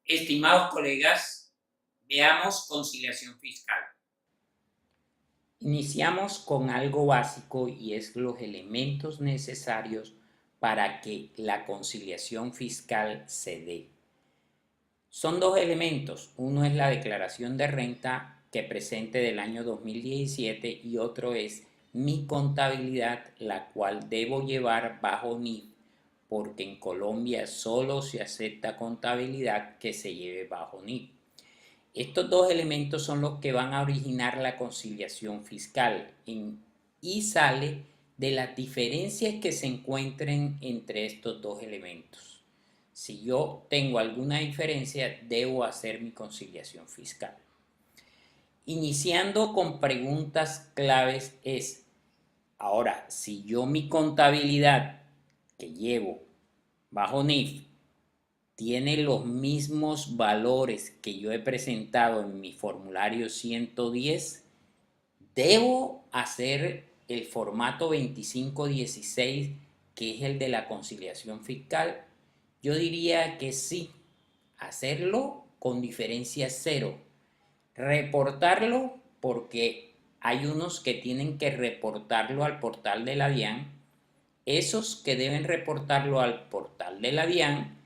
Estimados colegas, veamos conciliación fiscal. Iniciamos con algo básico y es los elementos necesarios para que la conciliación fiscal se dé. Son dos elementos, uno es la declaración de renta que presente del año 2017 y otro es mi contabilidad, la cual debo llevar bajo NIF, porque en Colombia solo se acepta contabilidad que se lleve bajo NIF. Estos dos elementos son los que van a originar la conciliación fiscal y sale de las diferencias que se encuentren entre estos dos elementos. Si yo tengo alguna diferencia, debo hacer mi conciliación fiscal. Iniciando con preguntas claves es, ahora, si yo mi contabilidad que llevo bajo NIF tiene los mismos valores que yo he presentado en mi formulario 110, debo hacer el formato 2516, que es el de la conciliación fiscal. Yo diría que sí, hacerlo con diferencia cero, reportarlo porque hay unos que tienen que reportarlo al portal de la DIAN. Esos que deben reportarlo al portal de la DIAN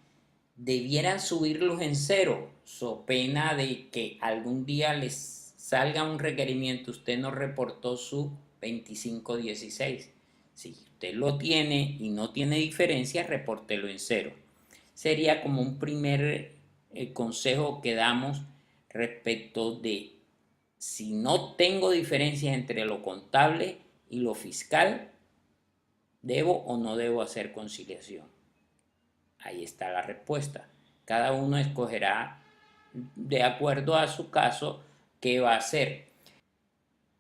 debieran subirlos en cero, so pena de que algún día les salga un requerimiento, usted no reportó su 2516. Si usted lo tiene y no tiene diferencia, repórtelo en cero. Sería como un primer consejo que damos respecto de si no tengo diferencia entre lo contable y lo fiscal, ¿debo o no debo hacer conciliación? Ahí está la respuesta. Cada uno escogerá de acuerdo a su caso qué va a hacer.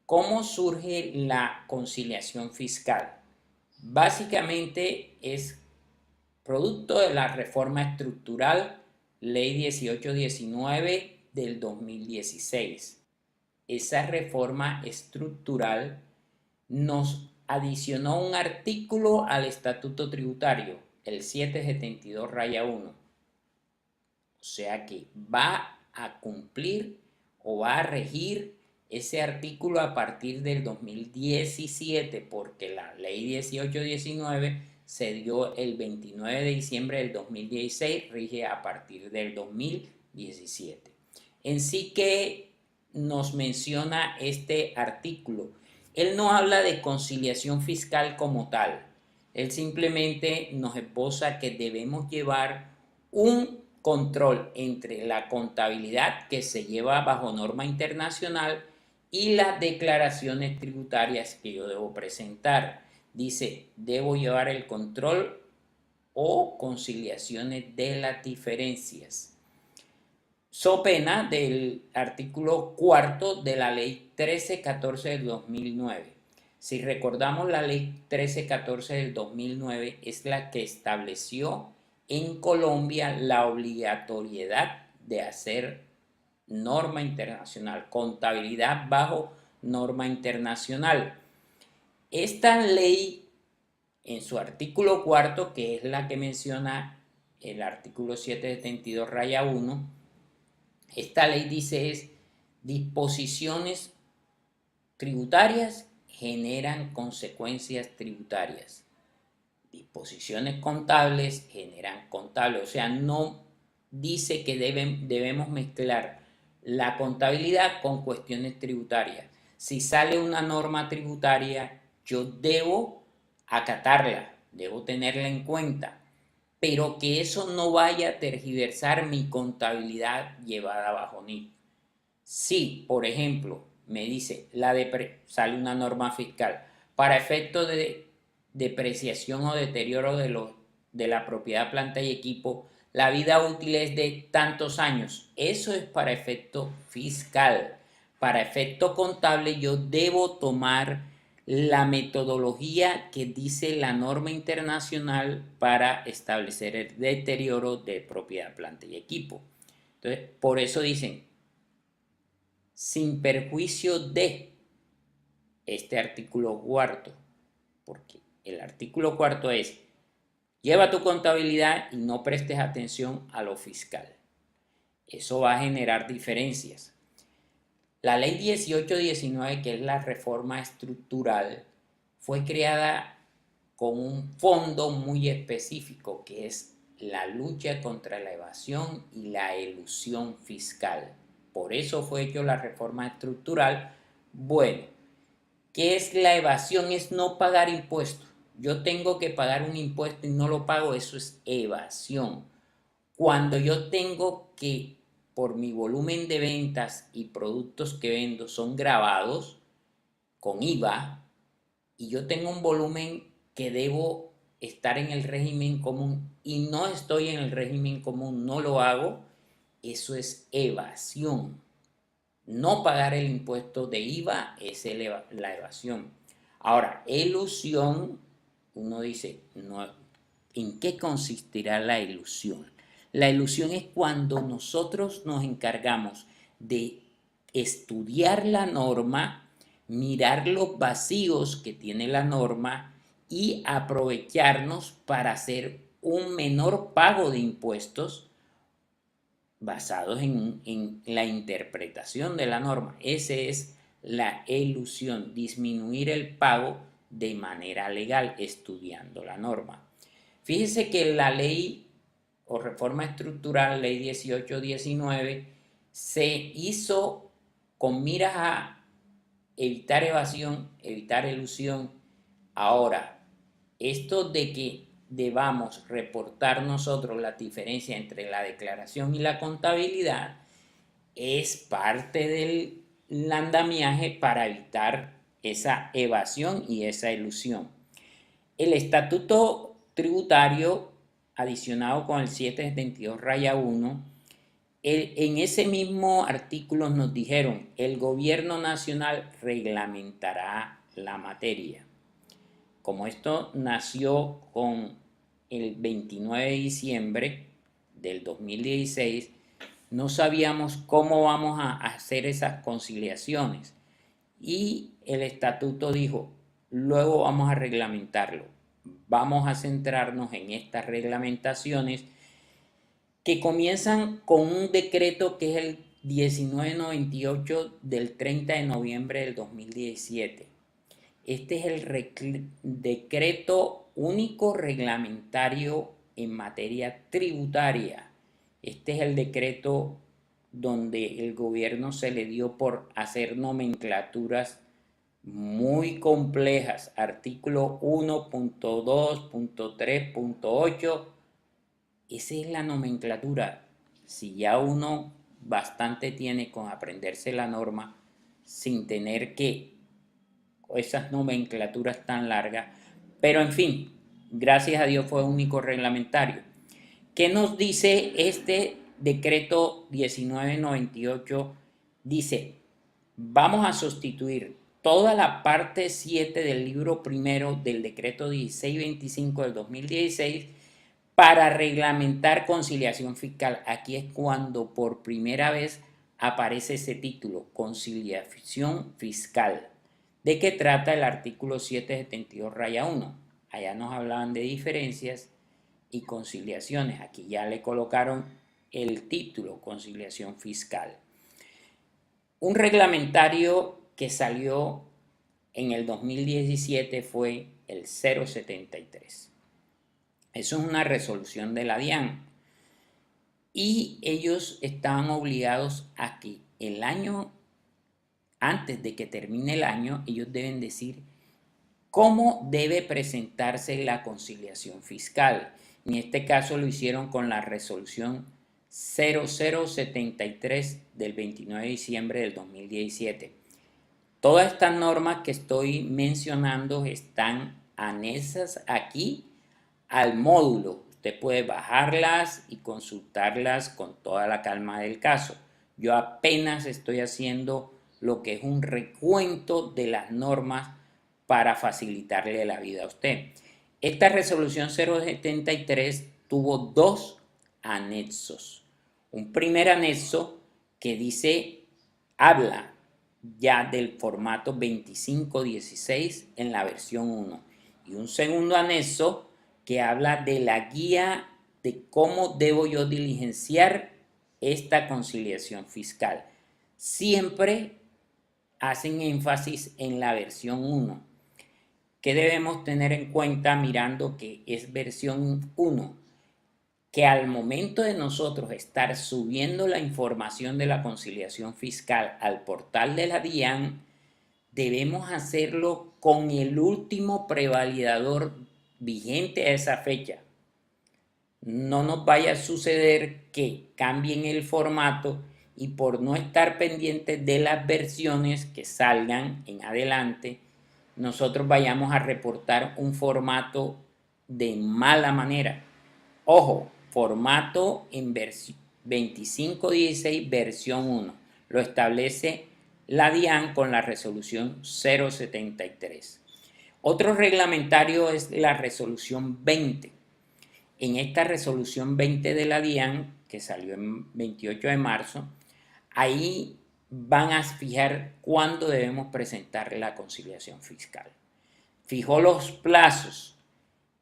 ¿Cómo surge la conciliación fiscal? Básicamente es producto de la reforma estructural Ley 1819 del 2016. Esa reforma estructural nos adicionó un artículo al Estatuto Tributario, el 772-1. O sea que va a cumplir o va a regir ese artículo a partir del 2017, porque la ley 1819 se dio el 29 de diciembre del 2016, rige a partir del 2017. En sí que nos menciona este artículo. Él no habla de conciliación fiscal como tal. Él simplemente nos esboza que debemos llevar un control entre la contabilidad que se lleva bajo norma internacional y las declaraciones tributarias que yo debo presentar. Dice, debo llevar el control o conciliaciones de las diferencias. So pena del artículo 4 de la ley 1314 del 2009. Si recordamos, la ley 1314 del 2009 es la que estableció en Colombia la obligatoriedad de hacer norma internacional, contabilidad bajo norma internacional. Esta ley, en su artículo 4, que es la que menciona el artículo 772-1, esta ley dice es disposiciones tributarias generan consecuencias tributarias. Disposiciones contables generan contables. O sea, no dice que debemos mezclar la contabilidad con cuestiones tributarias. Si sale una norma tributaria, yo debo acatarla, debo tenerla en cuenta, pero que eso no vaya a tergiversar mi contabilidad llevada bajo NIF. Si, por ejemplo, me dice, sale una norma fiscal, para efectos de depreciación o deterioro de la propiedad, planta y equipo, la vida útil es de tantos años. Eso es para efecto fiscal. Para efecto contable yo debo tomar la metodología que dice la norma internacional para establecer el deterioro de propiedad, planta y equipo. Entonces, por eso dicen, sin perjuicio de este artículo cuarto, porque el artículo cuarto es, lleva tu contabilidad y no prestes atención a lo fiscal. Eso va a generar diferencias. La ley 1819, que es la reforma estructural, fue creada con un fondo muy específico, que es la lucha contra la evasión y la elusión fiscal. Por eso fue hecho la reforma estructural. Bueno, ¿qué es la evasión? Es no pagar impuestos. Yo tengo que pagar un impuesto y no lo pago, eso es evasión. Cuando yo tengo que, por mi volumen de ventas y productos que vendo son grabados con IVA, y yo tengo un volumen que debo estar en el régimen común y no estoy en el régimen común, no lo hago, eso es evasión. No pagar el impuesto de IVA es la evasión. Ahora, elusión, uno dice, no, ¿en qué consistirá la ilusión? La ilusión es cuando nosotros nos encargamos de estudiar la norma, mirar los vacíos que tiene la norma y aprovecharnos para hacer un menor pago de impuestos basados en la interpretación de la norma. Esa es la elusión, disminuir el pago de manera legal estudiando la norma. Fíjese que la ley o reforma estructural, ley 1819, se hizo con miras a evitar evasión, evitar elusión. Ahora, esto de que debamos reportar nosotros la diferencia entre la declaración y la contabilidad es parte del andamiaje para evitar esa evasión y esa ilusión. El estatuto tributario adicionado con el 772-1, en ese mismo artículo nos dijeron, el gobierno nacional reglamentará la materia. Como esto nació con el 29 de diciembre del 2016, no sabíamos cómo vamos a hacer esas conciliaciones. Y el estatuto dijo, luego vamos a reglamentarlo. Vamos a centrarnos en estas reglamentaciones que comienzan con un decreto que es el 1998 del 30 de noviembre del 2017. Este es el decreto único reglamentario en materia tributaria. Este es el decreto donde el gobierno se le dio por hacer nomenclaturas muy complejas. Artículo 1.2.3.8. Esa es la nomenclatura. Si ya uno bastante tiene con aprenderse la norma sin tener que esas nomenclaturas tan largas, pero en fin, gracias a Dios fue único reglamentario. ¿Qué nos dice este decreto 1998? Dice, vamos a sustituir toda la parte 7 del libro primero del decreto 1625 del 2016 para reglamentar conciliación fiscal. Aquí es cuando por primera vez aparece ese título, conciliación fiscal. ¿De qué trata el artículo 772-1? Allá nos hablaban de diferencias y conciliaciones. Aquí ya le colocaron el título, conciliación fiscal. Un reglamentario que salió en el 2017 fue el 073. Eso es una resolución de la DIAN. Y ellos estaban obligados a que el año, antes de que termine el año, ellos deben decir cómo debe presentarse la conciliación fiscal. En este caso lo hicieron con la resolución 0073 del 29 de diciembre del 2017. Todas estas normas que estoy mencionando están anexas aquí al módulo. Usted puede bajarlas y consultarlas con toda la calma del caso. Yo apenas estoy haciendo lo que es un recuento de las normas para facilitarle la vida a usted. Esta resolución 073 tuvo dos anexos. Un primer anexo que dice, habla ya del formato 2516 en la versión 1. Y un segundo anexo que habla de la guía de cómo debo yo diligenciar esta conciliación fiscal. Siempre hacen énfasis en la versión 1. ¿Qué debemos tener en cuenta mirando que es versión 1? Que al momento de nosotros estar subiendo la información de la conciliación fiscal al portal de la DIAN, debemos hacerlo con el último prevalidador vigente a esa fecha. No nos vaya a suceder que cambien el formato y por no estar pendientes de las versiones que salgan en adelante, nosotros vayamos a reportar un formato de mala manera. Ojo, formato en 2516 versión 1. Lo establece la DIAN con la resolución 073. Otro reglamentario es la resolución 20. En esta resolución 20 de la DIAN, que salió en 28 de marzo, ahí van a fijar cuándo debemos presentar la conciliación fiscal. Fijó los plazos.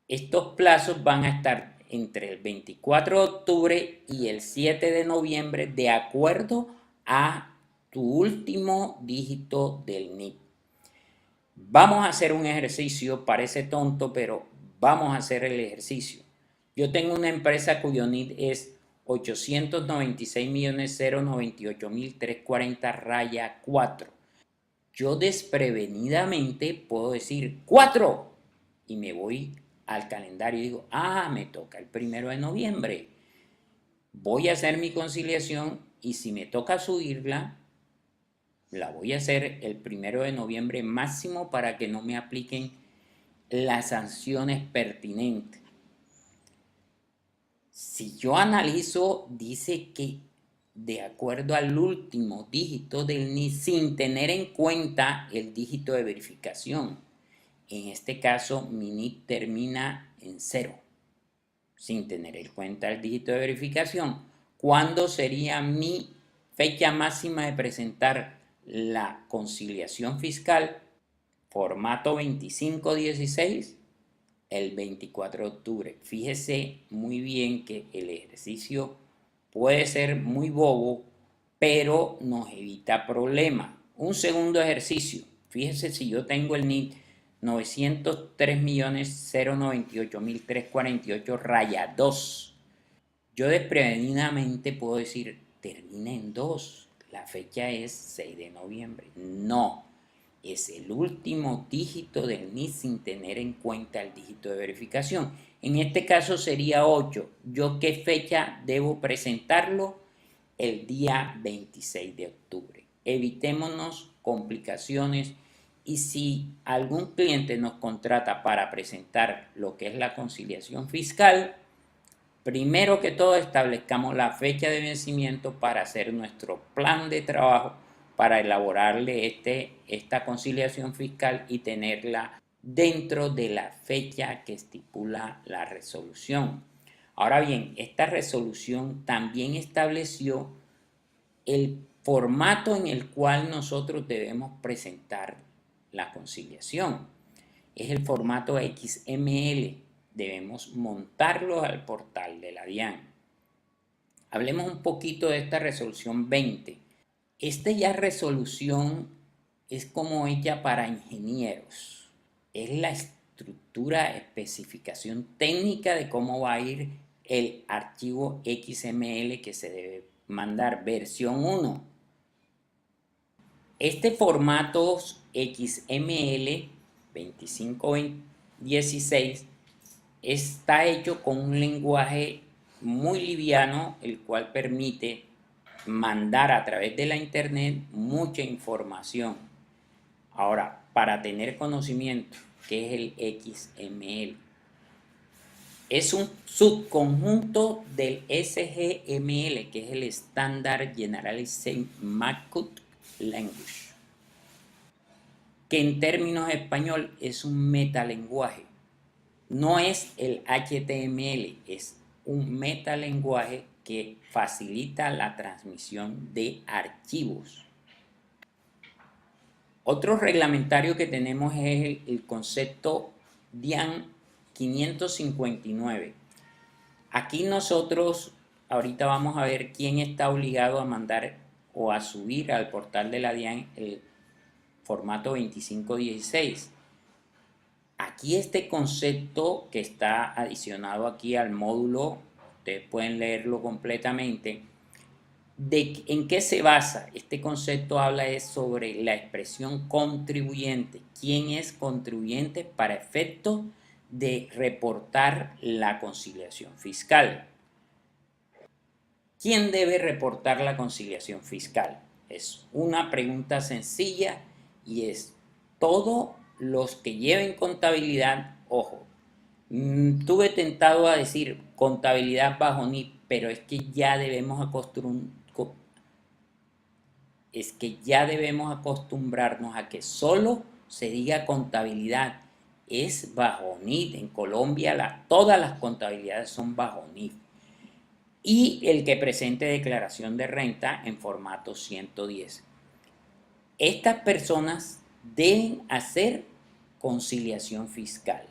Estos plazos van a estar entre el 24 de octubre y el 7 de noviembre de acuerdo a tu último dígito del NIP. Vamos a hacer un ejercicio, parece tonto, pero vamos a hacer el ejercicio. Yo tengo una empresa cuyo NIP es 896.098.340-4. Yo desprevenidamente puedo decir 4 y me voy al calendario y digo, me toca el 1 de noviembre. Voy a hacer mi conciliación y si me toca subirla, la voy a hacer el 1 de noviembre máximo para que no me apliquen las sanciones pertinentes. Si yo analizo, dice que de acuerdo al último dígito del NIF sin tener en cuenta el dígito de verificación. En este caso, mi NIF termina en 0, sin tener en cuenta el dígito de verificación. ¿Cuándo sería mi fecha máxima de presentar la conciliación fiscal? Formato 2516, el 24 de octubre. Fíjese muy bien que el ejercicio puede ser muy bobo, pero nos evita problemas. Un segundo ejercicio. Fíjese si yo tengo el NIF 903.098.348-2. Yo desprevenidamente puedo decir, termina en 2. La fecha es 6 de noviembre. No, es el último dígito del NIF sin tener en cuenta el dígito de verificación. En este caso sería 8. ¿Yo qué fecha debo presentarlo? El día 26 de octubre. Evitémonos complicaciones y si algún cliente nos contrata para presentar lo que es la conciliación fiscal, primero que todo establezcamos la fecha de vencimiento para hacer nuestro plan de trabajo para elaborarle esta conciliación fiscal y tenerla dentro de la fecha que estipula la resolución. Ahora bien, esta resolución también estableció el formato en el cual nosotros debemos presentar la conciliación. Es el formato XML. Debemos montarlo al portal de la DIAN. Hablemos un poquito de esta resolución 20. Esta ya resolución es como hecha para ingenieros. Es la estructura, especificación técnica de cómo va a ir el archivo XML que se debe mandar, versión 1. Este formato XML 2516 está hecho con un lenguaje muy liviano, el cual permite mandar a través de la internet mucha información. Ahora, para tener conocimiento, ¿qué es el XML? Es un subconjunto del SGML, que es el Standard Generalized Markup Language, que en términos español es un metalenguaje. No es el HTML, es un metalenguaje que facilita la transmisión de archivos. Otro reglamentario que tenemos es el concepto DIAN 559. Aquí nosotros ahorita vamos a ver quién está obligado a mandar o a subir al portal de la DIAN el formato 2516. Aquí este concepto que está adicionado aquí al módulo, ustedes pueden leerlo completamente. ¿En qué se basa? Este concepto habla sobre la expresión contribuyente. ¿Quién es contribuyente para efecto de reportar la conciliación fiscal? ¿Quién debe reportar la conciliación fiscal? Es una pregunta sencilla y es todos los que lleven contabilidad. Ojo, tuve tentado a decir contabilidad bajo NIF, pero es que ya debemos acostumbrarnos a que solo se diga contabilidad. Es bajo NIF. En Colombia todas las contabilidades son bajo NIF. Y el que presente declaración de renta en formato 110. Estas personas deben hacer conciliación fiscal.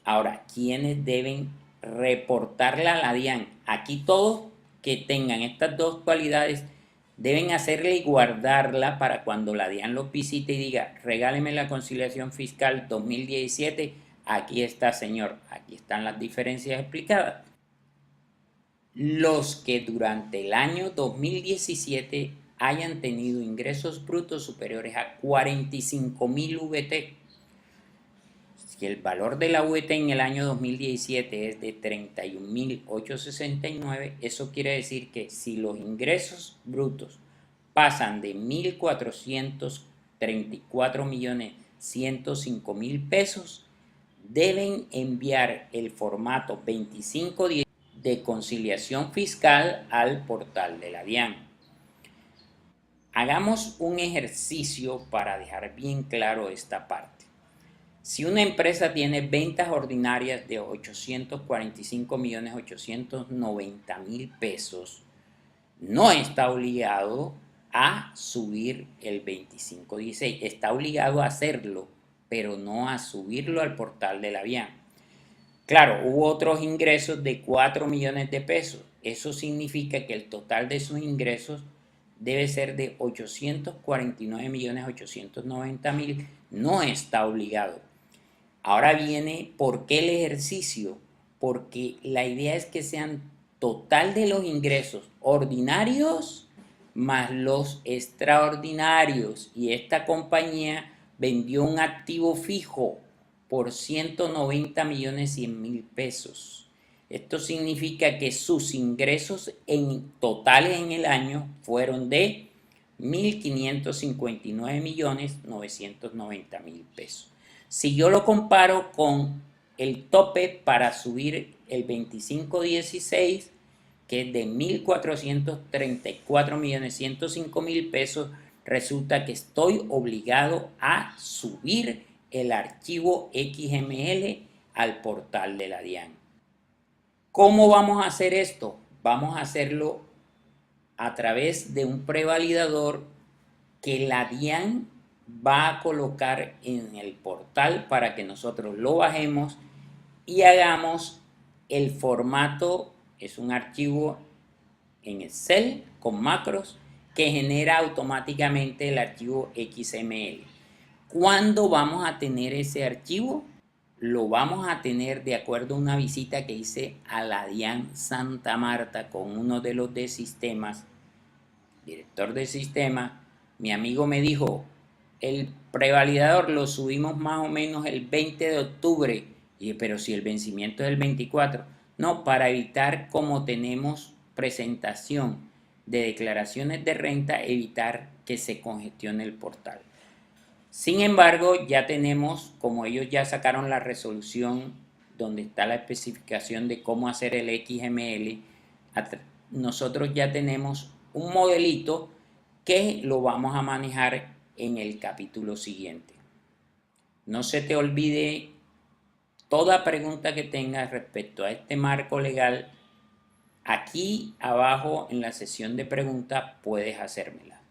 Ahora, ¿quiénes deben reportarla a la DIAN? Aquí todos que tengan estas dos cualidades deben hacerla y guardarla para cuando la DIAN los visite y diga, regáleme la conciliación fiscal 2017, aquí está, señor, aquí están las diferencias explicadas. Los que durante el año 2017 hayan tenido ingresos brutos superiores a 45.000 VT. Si el valor de la VT en el año 2017 es de 31.869, eso quiere decir que si los ingresos brutos pasan de 1.434.105.000 pesos, deben enviar el formato 2510 de conciliación fiscal al portal de la DIAN. Hagamos un ejercicio para dejar bien claro esta parte. Si una empresa tiene ventas ordinarias de 845.890.000 pesos, no está obligado a subir el 2516. Está obligado a hacerlo, pero no a subirlo al portal de la DIAN. Claro, hubo otros ingresos de 4 millones de pesos. Eso significa que el total de sus ingresos debe ser de 849.890.000. No está obligado. Ahora viene, ¿por qué el ejercicio? Porque la idea es que sean total de los ingresos ordinarios más los extraordinarios. Y esta compañía vendió un activo fijo por 190.100.000 pesos. Esto significa que sus ingresos totales en el año fueron de 1.559.990.000 pesos. Si yo lo comparo con el tope para subir el 2516, que es de 1.434.105.000 pesos, resulta que estoy obligado a subir el archivo XML al portal de la DIAN. ¿Cómo vamos a hacer esto? Vamos a hacerlo a través de un prevalidador que la DIAN va a colocar en el portal para que nosotros lo bajemos y hagamos el formato. Es un archivo en Excel con macros que genera automáticamente el archivo XML. ¿Cuándo vamos a tener ese archivo? Lo vamos a tener de acuerdo a una visita que hice a la DIAN Santa Marta con uno de los de sistemas, director de sistema. Mi amigo me dijo, el prevalidador lo subimos más o menos el 20 de octubre. Y pero si el vencimiento es el 24. No, para evitar, como tenemos presentación de declaraciones de renta, evitar que se congestione el portal. Sin embargo, ya tenemos, como ellos ya sacaron la resolución donde está la especificación de cómo hacer el XML, nosotros ya tenemos un modelito que lo vamos a manejar en el capítulo siguiente. No se te olvide, toda pregunta que tengas respecto a este marco legal, aquí abajo en la sección de preguntas puedes hacérmela.